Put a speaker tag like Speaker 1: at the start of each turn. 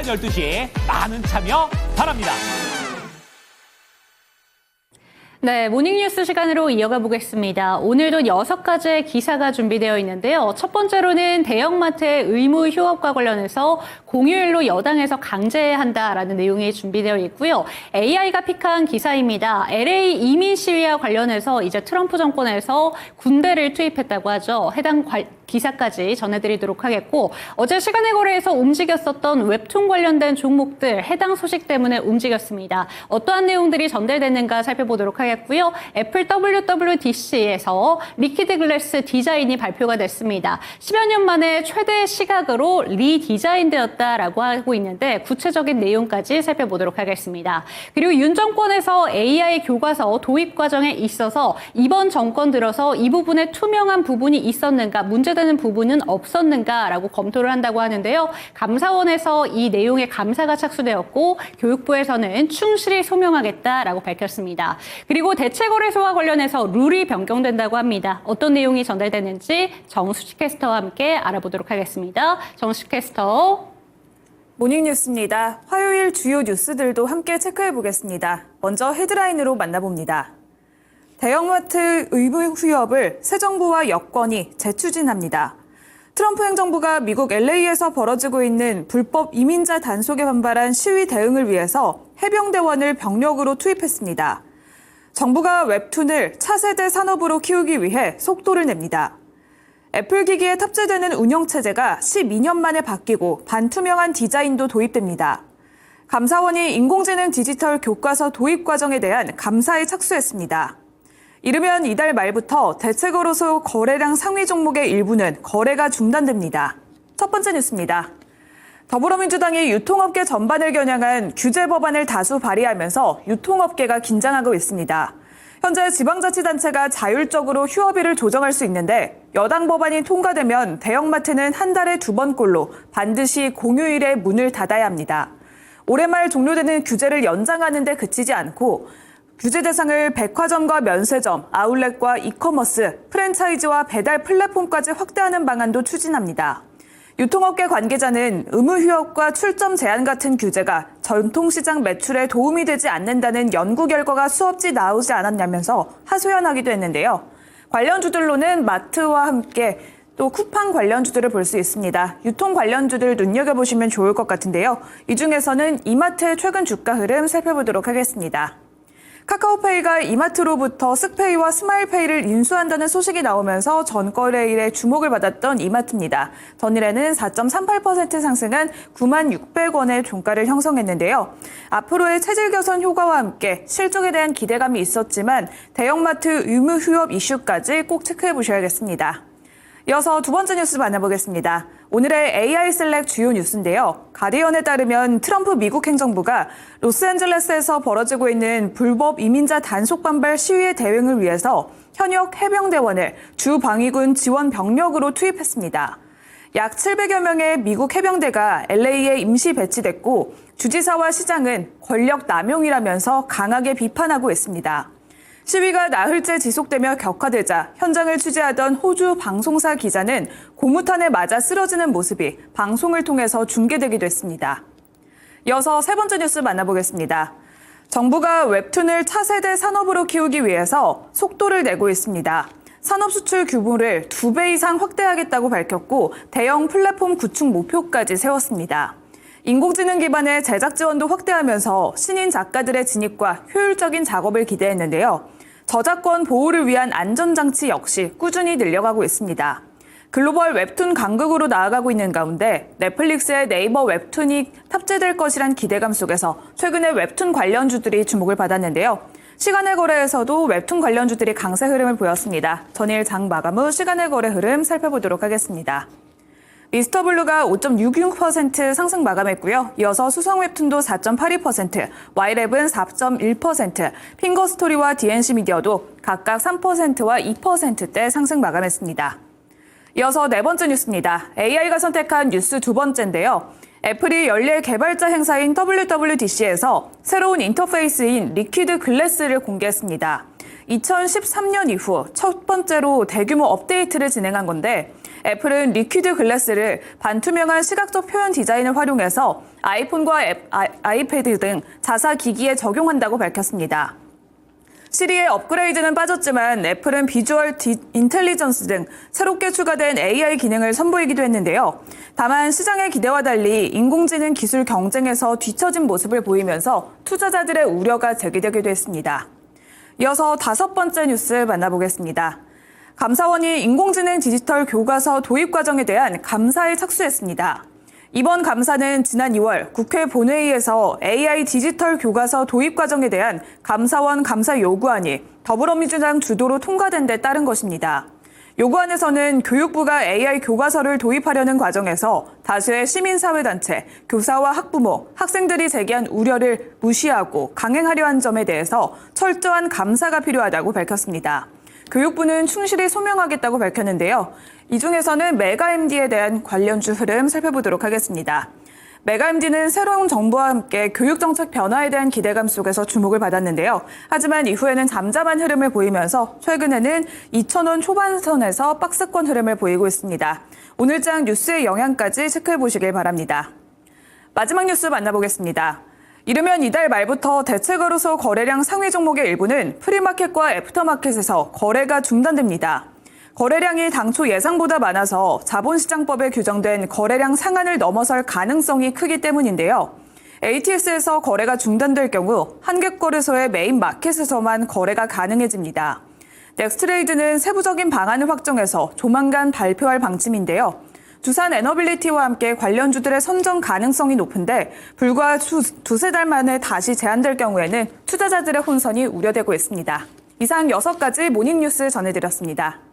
Speaker 1: 12시 많은 참여 바랍니다.
Speaker 2: 네, 모닝뉴스 시간으로 이어가 보겠습니다. 오늘도 6가지의 기사가 준비되어 있는데요. 첫 번째로는 대형마트의 의무 휴업과 관련해서 공휴일로 여당에서 강제한다라는 내용이 준비되어 있고요. AI가 픽한 기사입니다. LA 이민 시위와 관련해서 이제 트럼프 정권에서 군대를 투입했다고 하죠. 해당 기사까지 전해드리도록 하겠고, 어제 시간의 거래에서 움직였었던 웹툰 관련된 종목들 해당 소식 때문에 움직였습니다. 어떠한 내용들이 전달됐는가 살펴보도록 하겠고요. 애플 WWDC에서 리퀴드 글래스 디자인이 발표가 됐습니다. 10여 년 만에 최대 시각으로 리디자인되었다라고 하고 있는데 구체적인 내용까지 살펴보도록 하겠습니다. 그리고 윤 정권에서 AI 교과서 도입 과정에 있어서 이번 정권 들어서 이 부분에 투명한 부분이 있었는가, 문제되는 부분은 없었는가라고 검토를 한다고 하는데요. 감사원에서 이 내용에 감사가 착수되었고 교육부에서는 충실히 소명하겠다라고 밝혔습니다. 그리고 대체거래소와 관련해서 룰이 변경된다고 합니다. 어떤 내용이 전달됐는지 정수식 캐스터와 함께 알아보도록 하겠습니다. 정수식 캐스터.
Speaker 3: 모닝뉴스입니다. 화요일 주요 뉴스들도 함께 체크해 보겠습니다. 먼저 헤드라인으로 만나봅니다. 대형마트 의무 휴업을 새 정부와 여권이 재추진합니다. 트럼프 행정부가 미국 LA에서 벌어지고 있는 불법 이민자 단속에 반발한 시위 대응을 위해서 해병대원을 병력으로 투입했습니다. 정부가 웹툰을 차세대 산업으로 키우기 위해 속도를 냅니다. 애플 기기에 탑재되는 운영체제가 12년 만에 바뀌고 반투명한 디자인도 도입됩니다. 감사원이 인공지능 디지털 교과서 도입 과정에 대한 감사에 착수했습니다. 이르면 이달 말부터 대체거래소 거래량 상위 종목의 일부는 거래가 중단됩니다. 첫 번째 뉴스입니다. 더불어민주당이 유통업계 전반을 겨냥한 규제 법안을 다수 발의하면서 유통업계가 긴장하고 있습니다. 현재 지방자치단체가 자율적으로 휴업일을 조정할 수 있는데 여당 법안이 통과되면 대형마트는 한 달에 2번꼴로 반드시 공휴일에 문을 닫아야 합니다. 올해 말 종료되는 규제를 연장하는 데 그치지 않고 규제 대상을 백화점과 면세점, 아울렛과 이커머스, 프랜차이즈와 배달 플랫폼까지 확대하는 방안도 추진합니다. 유통업계 관계자는 의무 휴업과 출점 제한 같은 규제가 전통시장 매출에 도움이 되지 않는다는 연구 결과가 수없이 나오지 않았냐면서 하소연하기도 했는데요. 관련주들로는 마트와 함께 또 쿠팡 관련주들을 볼 수 있습니다. 유통 관련주들 눈여겨보시면 좋을 것 같은데요. 이 중에서는 이마트의 최근 주가 흐름 살펴보도록 하겠습니다. 카카오페이가 이마트로부터 쓱페이와 스마일페이를 인수한다는 소식이 나오면서 전거래일에 주목을 받았던 이마트입니다. 전일에는 4.38% 상승한 96,600원의 종가를 형성했는데요. 앞으로의 체질 개선 효과와 함께 실적에 대한 기대감이 있었지만 대형마트 의무 휴업 이슈까지 꼭 체크해 보셔야겠습니다. 이어서 두 번째 뉴스 만나보겠습니다. 오늘의 AI 셀렉 주요 뉴스인데요. 가디언에 따르면 트럼프 미국 행정부가 로스앤젤레스에서 벌어지고 있는 불법 이민자 단속 반발 시위의 대응을 위해서 현역 해병대원을 주 방위군 지원 병력으로 투입했습니다. 약 700여 명의 미국 해병대가 LA에 임시 배치됐고 주지사와 시장은 권력 남용이라면서 강하게 비판하고 있습니다. 시위가 나흘째 지속되며 격화되자 현장을 취재하던 호주 방송사 기자는 고무탄에 맞아 쓰러지는 모습이 방송을 통해서 중계되기도 했습니다. 이어서 세 번째 뉴스 만나보겠습니다. 정부가 웹툰을 차세대 산업으로 키우기 위해서 속도를 내고 있습니다. 산업 수출 규모를 2배 이상 확대하겠다고 밝혔고 대형 플랫폼 구축 목표까지 세웠습니다. 인공지능 기반의 제작 지원도 확대하면서 신인 작가들의 진입과 효율적인 작업을 기대했는데요. 저작권 보호를 위한 안전장치 역시 꾸준히 늘려가고 있습니다. 글로벌 웹툰 강국으로 나아가고 있는 가운데 넷플릭스의 네이버 웹툰이 탑재될 것이란 기대감 속에서 최근에 웹툰 관련주들이 주목을 받았는데요. 시간의 거래에서도 웹툰 관련주들이 강세 흐름을 보였습니다. 전일 장 마감 후 시간의 거래 흐름 살펴보도록 하겠습니다. 미스터블루가 5.66% 상승 마감했고요. 이어서 수성 웹툰도 4.82%, Y랩은 4.1%, 핑거스토리와 DNC 미디어도 각각 3%와 2%대 상승 마감했습니다. 이어서 네 번째 뉴스입니다. AI가 선택한 뉴스 두 번째인데요. 애플이 연례 개발자 행사인 WWDC에서 새로운 인터페이스인 리퀴드 글래스를 공개했습니다. 2013년 이후 첫 번째로 대규모 업데이트를 진행한 건데 애플은 리퀴드 글래스를 반투명한 시각적 표현 디자인을 활용해서 아이폰과 아이패드 등 자사 기기에 적용한다고 밝혔습니다. 시리의 업그레이드는 빠졌지만 애플은 비주얼 인텔리전스 등 새롭게 추가된 AI 기능을 선보이기도 했는데요. 다만 시장의 기대와 달리 인공지능 기술 경쟁에서 뒤처진 모습을 보이면서 투자자들의 우려가 제기되기도 했습니다. 이어서 5번째 뉴스 만나보겠습니다. 감사원이 인공지능 디지털 교과서 도입 과정에 대한 감사에 착수했습니다. 이번 감사는 지난 2월 국회 본회의에서 AI 디지털 교과서 도입 과정에 대한 감사원 감사 요구안이 더불어민주당 주도로 통과된 데 따른 것입니다. 요구안에서는 교육부가 AI 교과서를 도입하려는 과정에서 다수의 시민사회단체, 교사와 학부모, 학생들이 제기한 우려를 무시하고 강행하려 한 점에 대해서 철저한 감사가 필요하다고 밝혔습니다. 교육부는 충실히 소명하겠다고 밝혔는데요. 이 중에서는 메가MD에 대한 관련주 흐름 살펴보도록 하겠습니다. 메가MD는 새로운 정부와 함께 교육정책 변화에 대한 기대감 속에서 주목을 받았는데요. 하지만 이후에는 잠잠한 흐름을 보이면서 최근에는 2,000원 초반선에서 박스권 흐름을 보이고 있습니다. 오늘장 뉴스의 영향까지 체크해 보시길 바랍니다. 마지막 뉴스 만나보겠습니다. 이르면 이달 말부터 대체거래소 거래량 상위 종목의 일부는 프리마켓과 애프터마켓에서 거래가 중단됩니다. 거래량이 당초 예상보다 많아서 자본시장법에 규정된 거래량 상한을 넘어설 가능성이 크기 때문인데요. ATS에서 거래가 중단될 경우 한객거래소의 메인 마켓에서만 거래가 가능해집니다. 넥스트레이드는 세부적인 방안을 확정해서 조만간 발표할 방침인데요. 두산 에너빌리티와 함께 관련주들의 선정 가능성이 높은데 불과 두세 달 만에 다시 제한될 경우에는 투자자들의 혼선이 우려되고 있습니다. 이상 6가지 모닝뉴스 전해드렸습니다.